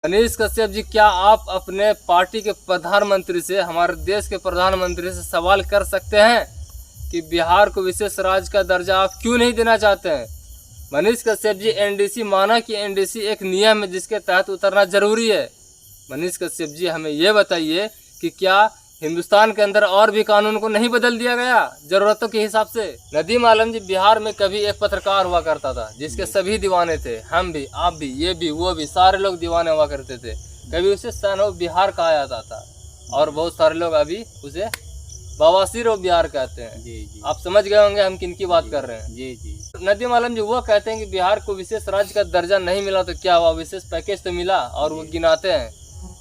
मनीष कश्यप जी, क्या आप अपने पार्टी के प्रधानमंत्री से, हमारे देश के प्रधानमंत्री से सवाल कर सकते हैं कि बिहार को विशेष राज्य का दर्जा आप क्यों नहीं देना चाहते हैं? मनीष कश्यप जी, एनडीसी माना कि एनडीसी एक नियम है जिसके तहत उतरना जरूरी है। मनीष कश्यप जी, हमें ये बताइए कि क्या हिंदुस्तान के अंदर और भी कानून को नहीं बदल दिया गया जरूरतों के हिसाब से? नदीम आलम जी, बिहार में कभी एक पत्रकार हुआ करता था जिसके सभी दीवाने थे, हम भी, आप भी, ये भी, वो भी, सारे लोग दीवाने हुआ करते थे। कभी उसे सन ऑफ बिहार कहा जाता था और बहुत सारे लोग अभी उसे बवासीर ऑफ बिहार कहते हैं। जी जी, आप समझ गए होंगे हम किन की बात कर रहे हैं। जी जी, नदीम आलम जी वो कहते हैं कि बिहार को विशेष राज्य का दर्जा नहीं मिला तो क्या हुआ, विशेष पैकेज तो मिला, और वो गिनाते हैं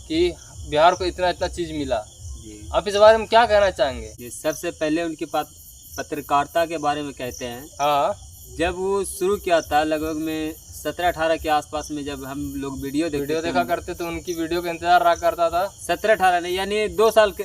कि बिहार को इतना इतना चीज मिला। जी। आप इस बारे में क्या कहना चाहेंगे? ये सबसे पहले उनकी पत्रकारिता के बारे में कहते हैं। हाँ, जब वो शुरू किया था लगभग में 17-18 के आसपास में, जब हम लोग वीडियो देखा करते तो उनकी वीडियो का इंतजार रहा करता था। 17-18 नहीं, यानी 2 साल के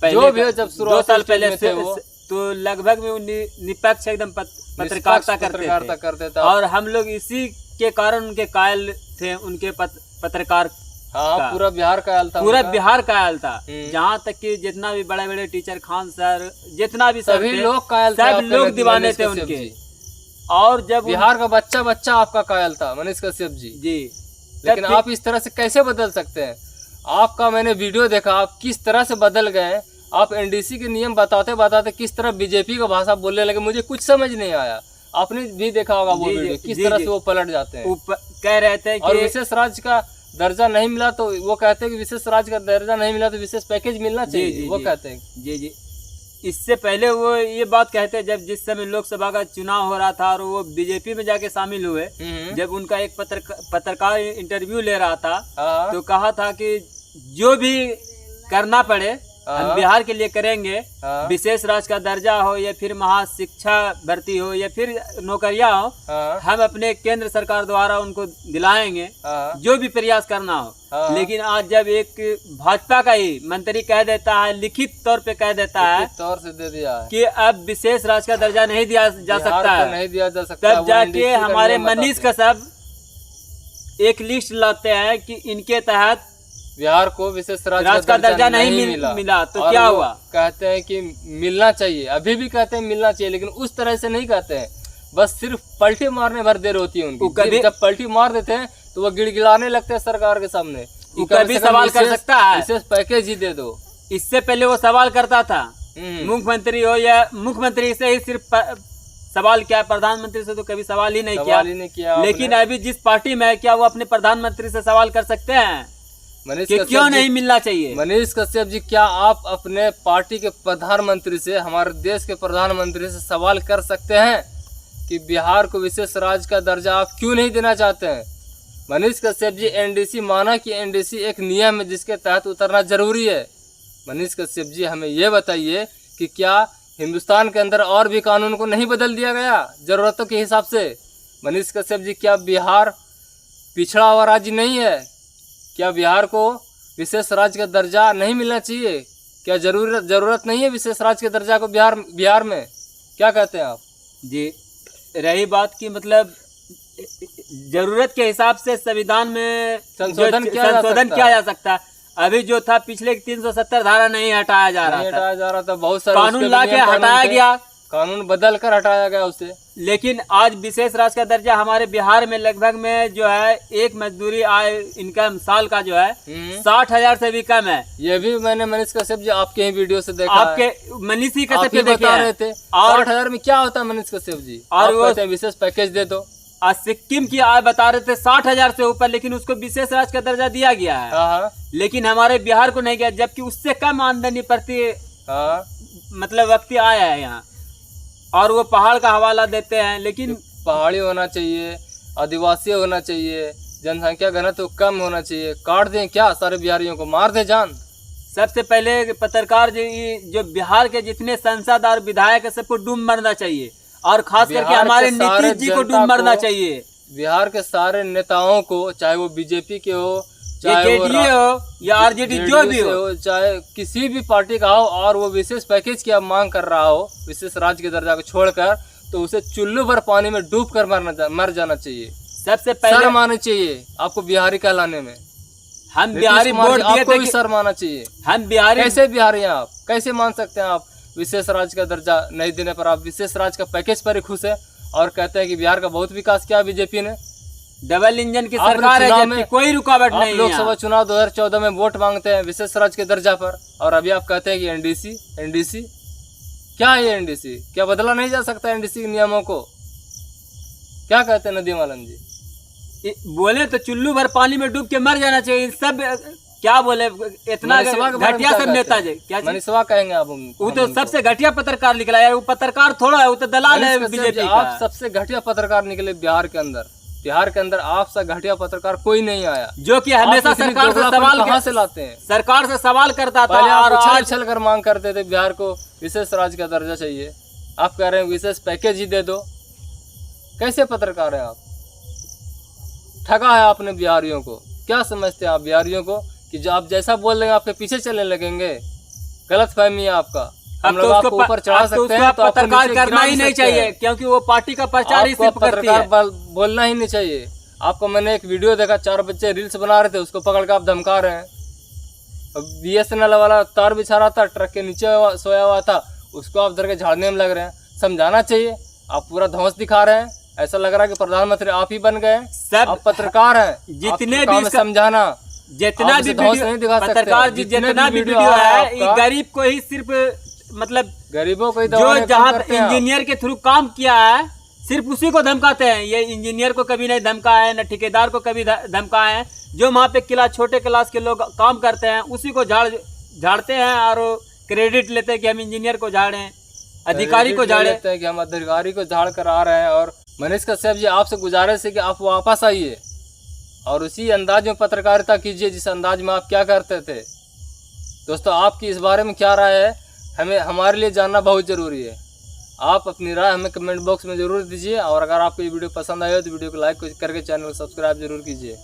पहले, जो भी हो, जब 2 साल पहले थे से वो, तो लगभग में वो निष्पक्ष एकदम पत्रकारिता करते थे और हम लोग इसी के कारण उनके कायल थे, उनके पत्रकार। हाँ, पूरा बिहार कायल था, पूरा बिहार कायल था। जहाँ तक कि जितना भी बड़े बड़े टीचर, खान सर, जितना भी सभी लोग कायल थे, सब लोग दीवाने थे उनके। और जब बिहार का बच्चा बच्चा आपका कायल था मनीष कश्यप जी। जी, लेकिन आप इस तरह से कैसे बदल सकते हैं? आपका मैंने वीडियो देखा, आप किस तरह से बदल गए। आप एनडीसी के नियम बताते बताते किस तरह बीजेपी का भाषा बोलने लगे, मुझे कुछ समझ नहीं आया। आपने भी देखा होगा वो वीडियो, किस तरह से वो पलट जाते हैं। कह रहे थे और विशेष राज्य का दर्जा नहीं मिला तो वो कहते हैं कि विशेष राज्य का दर्जा नहीं मिला तो विशेष पैकेज मिलना चाहिए, वो कहते हैं। जी जी, इससे पहले वो ये बात कहते हैं, जब जिस समय लोकसभा का चुनाव हो रहा था और वो बीजेपी में जाके शामिल हुए, जब उनका एक पत्रकार इंटरव्यू ले रहा था, तो कहा था कि जो भी करना पड़े हम बिहार के लिए करेंगे। विशेष राज्य का दर्जा हो या फिर महाशिक्षा भर्ती हो या फिर नौकरियां हो, हम अपने केंद्र सरकार द्वारा उनको दिलाएंगे, जो भी प्रयास करना हो। लेकिन आज जब एक भाजपा का ही मंत्री कह देता है, लिखित तौर पे कह देता है, तौर से दे दिया है कि अब विशेष राज्य का दर्जा नहीं दिया जा सकता है, नहीं दिया जा सकता, तब जाके हमारे मनीष कश्यप एक लिस्ट लाते हैं कि इनके तहत बिहार को विशेष राज्य का दर्जा नहीं मिला तो क्या हुआ। कहते हैं कि मिलना चाहिए, अभी भी कहते हैं मिलना चाहिए, लेकिन उस तरह से नहीं कहते हैं, बस सिर्फ पलटी मारने भर देर होती है उनकी। जब पलटी मार देते हैं तो वो गिड़गिड़ाने लगते हैं सरकार के सामने। कभी सवाल कर सकता है, विशेष पैकेज ही दे दो। इससे पहले वो सवाल करता था, मुख्यमंत्री हो या मुख्यमंत्री से ही सिर्फ सवाल किया, प्रधानमंत्री से तो कभी सवाल ही नहीं किया। लेकिन अभी जिस पार्टी में है, क्या वो अपने प्रधानमंत्री से सवाल कर सकते हैं कि क्यों नहीं मिलना चाहिए? मनीष कश्यप जी, क्या आप अपने पार्टी के प्रधानमंत्री से, हमारे देश के प्रधानमंत्री से सवाल कर सकते हैं कि बिहार को विशेष राज्य का दर्जा आप क्यों नहीं देना चाहते हैं? मनीष कश्यप जी, एनडीसी माना कि एनडीसी एक नियम है जिसके तहत उतरना जरूरी है। मनीष कश्यप जी, हमें ये बताइए कि क्या हिंदुस्तान के अंदर और भी कानून को नहीं बदल दिया गया जरूरतों के हिसाब से? मनीष कश्यप जी, क्या बिहार पिछड़ा हुआ राज्य नहीं है? क्या बिहार को विशेष राज्य का दर्जा नहीं मिलना चाहिए? क्या जरूरत नहीं है विशेष राज्य के दर्जा को बिहार में? क्या कहते हैं आप? जी, रही बात की मतलब जरूरत के हिसाब से संविधान में संशोधन किया जा सकता है। अभी जो था पिछले 370 धारा नहीं हटाया जा रहा था, बहुत सारे कानून लाके हटाया गया, कानून बदल कर हटाया गया उसे। लेकिन आज विशेष राज्य का दर्जा हमारे बिहार में लगभग में जो है एक मजदूरी आय इनकम साल का जो है 60,000 से भी कम है। ये भी मैंने मनीष कश्यप जी आपके ही वीडियो से देखा, आपके मनीष कश्यप बता रहे थे। 60,000 में क्या होता है मनीष कश्यप जी? और वो विशेष पैकेज दे दो। आज सिक्किम की आय बता रहे थे 60,000 से ऊपर, लेकिन उसको विशेष राज्य का दर्जा दिया गया है। लेकिन हमारे बिहार को नहीं गया, जबकि उससे कम आमदनी प्रति मतलब व्यक्ति आया है यहाँ, और वो पहाड़ का हवाला देते हैं। लेकिन पहाड़ी होना चाहिए, आदिवासी होना चाहिए, जनसंख्या घनत्व कम होना चाहिए। काट दें क्या सारे बिहारियों को, मार दे जान? सबसे पहले पत्रकार जो बिहार के जितने सांसद और विधायक है सबको डूब मरना चाहिए, और खास करके हमारे नीतीश जी को डूब मरना चाहिए। बिहार के सारे नेताओं को, चाहे वो बीजेपी के हो, चाहे वो या आरजेडी जो भी हो, चाहे किसी भी पार्टी का हो, और वो विशेष पैकेज की अब मांग कर रहा हो विशेष राज्य के दर्जा को छोड़कर, तो उसे चुल्लू भर पानी में डूब कर मर जाना चाहिए। सबसे पहले शर्म आनी चाहिए आपको बिहारी कहलाने में। हम बिहारी वोट दिए आपको थे भी कि शर्म आना चाहिए। हम बिहारी कैसे बिहारी हैं आप? कैसे मान सकते हैं आप विशेष राज्य का दर्जा नहीं देने पर? आप विशेष राज्य का पैकेज पर ही खुश है और कहते हैं कि बिहार का बहुत विकास किया बीजेपी ने। डबल इंजन की आपने सरकार है, चुनाव जबकि में- कोई रुकावट आप नहीं है। लोकसभा चुनाव 2014 में वोट मांगते हैं विशेष राज्य के दर्जा पर, और अभी आप कहते हैं कि एनडीसी क्या है? ये एनडीसी क्या बदला नहीं जा सकता? एनडीसी के नियमों को क्या कहते हैं नदीम आलम जी? बोले तो चुल्लू भर पानी में डूब के मर जाना चाहिए। सब क्या बोले, इतना मनीषवा के बारे में घटिया क्या सब कहते नेता हैं? जी क्या चीज? मनीषवा कहेंगे आप वो तो सबसे घटिया पत्रकार निकला यार। वो पत्रकार थोड़ा है, वो तो दलाल है बीजेपी आप का। सबसे घटिया पत्रकार निकले बिहार के अंदर। बिहार के अंदर आपसे घटिया पत्रकार कोई नहीं आया, जो कि हमेशा आप इतनी सरकार से दोगलापन सवाल कहाँ से लाते हैं? सरकार से सवाल करता था पहले आप और उछल आज उछल कर मांग करते थे बिहार को विशेष राज्य का दर्जा चाहिए। आप कह रहे हैं विशेष पैकेज ही दे दो। कैसे पत्रकार है आप? ठगा है आपने बिहारियों को। क्या समझते हैं आप बिहारियों को कि जो आप जैसा बोल रहे हैं आपके पीछे चलने लगेंगे? गलत फहमी है आपका। हम लोग आपको ऊपर चढ़ा सकते हैं तो आपको पत्रकार नीचे करना गिरा ही भी नहीं सकते हैं। चाहिए, क्योंकि वो पार्टी का प्रचार ही आपको सिर्फ करती है। पत्रकार बोलना ही नहीं चाहिए। आपको मैंने एक वीडियो देखा, 4 बच्चे रील्स बना रहे थे, उसको पकड़ कर आप धमका रहे हैं। BSNL वाला तार बिछा रहा था, ट्रक के नीचे सोया हुआ था, उसको आप धर के झाड़ने में लग रहे हैं। समझाना चाहिए। आप पूरा ध्वंस दिखा रहे हैं, ऐसा लग रहा है कि प्रधानमंत्री आप ही बन गए। सब आप पत्रकार हैं, जितने आपका काम भी है समझाना। जितना आप भी इसे ध्वंस वीडियो नहीं दिखा सकते। पत्रकार जी जितने जितना भी भी वीडियो वीडियो है है, ये आपका- गरीब को ही सिर्फ मतलब गरीबों को ही जो दबाने का काम जहाँ करते हैं आप। इंजीनियर के थ्रू काम किया है सिर्फ उसी को धमकाते हैं। ये इंजीनियर को कभी नहीं धमकाया है, न ठेकेदार को कभी धमकाया है। जो वहाँ पे छोटे क्लास के लोग काम करते हैं उसी को झाड़ते हैं और क्रेडिट लेते हैं कि हम इंजीनियर को झाड़े, अधिकारी को झाड़े। लेते हैं कि हम अधिकारी को झाड़ कर आ रहे हैं। और मनीष कश्यप जी, आपसे गुजारिश है कि आप वापस आइए और उसी अंदाज में पत्रकारिता कीजिए जिस अंदाज में आप क्या करते थे। दोस्तों, आपकी इस बारे में क्या राय है हमें हमारे लिए जानना बहुत ज़रूरी है। आप अपनी राय हमें कमेंट बॉक्स में ज़रूर दीजिए, और अगर आपको ये वीडियो पसंद आए तो वीडियो को लाइक करके चैनल को सब्सक्राइब जरूर कीजिए।